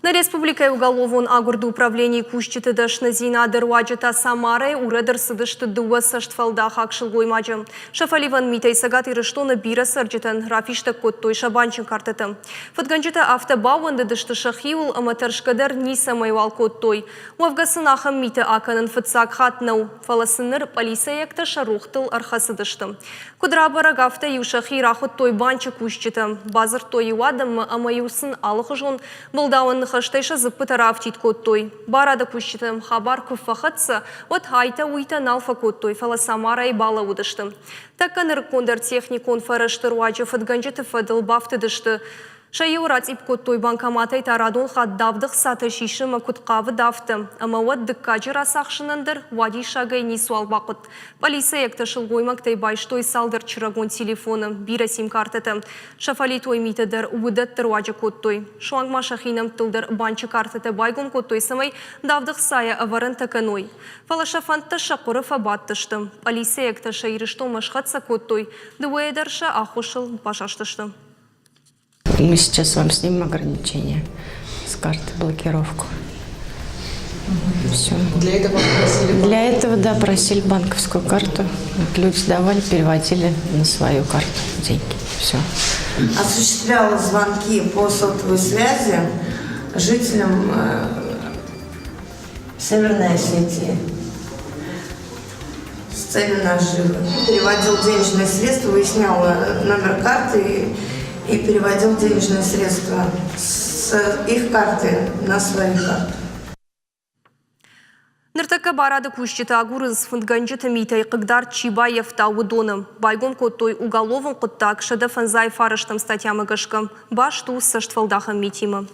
На республика уголовон агурду управлений кущиты дашны зина дырваджита Самары уредер сыдышты дуа саштфалда хакшыл гоймаджы. Шафаливан митей сагат ирыштоны бира сырджитын рафишта коттой шабанчын картыты. Фатганджита автобауанды дышты шахиул аматаршкадар ниса майвал коттой. Уавгасын ахам миты аканын фатсак хатнау. Фаласыныр полисаякта шарухтыл архасыдышты. Кудрабара гафта юшахи рахот той банчы кущиты. Базар той юадам амаюсын алыхыжон былдауын Хаштайша запытарав тит коттой. Барада кущитым хабар куфахатса, от хайта уйта налфа коттой, фала Самара и бала удышты. Такканыр кондер техникон фараштыруачы фатганджиты фадыл бафтыдышты. Шайеурат ип коттой банкоматай тарадон хаддавдық саты шишыма кутқавы дафты. Ама от дыккаджы расақшынындыр вади шагай нисуал бақыт. Полиция екташыл гоймактай байштой салдыр чырагон телефоны, бира сим-картыты. Шафали той митыдыр удаттыр ваджы коттой. Шуангма шахинам тылдыр банчы картыты байгон коттой самай давдық сая аварын таканой. Фала шафантта шақуры фабаттышты. Полиция екташа ирышто машхатса коттой. Дуэдерша ахушыл башаштышты. Мы сейчас вам снимем ограничения с карты, блокировку. Все. Для этого, да, просили банковскую карту. Вот люди давали, переводили на свою карту деньги. Все. Осуществляла звонки по сотовой связи жителям Северной Осетии с целью наживы. Переводил денежные средства, выяснял номер карты и переводил денежные средства с их карты на свои карты. Ныртака барады кущита агурыз фундганджита митай кыгдар Чибаев тауыдоны. Байгон коттой уголовын кыттак шада фанзай фарыштым статьямы гышкам. Баш ту саштфалдахам митима.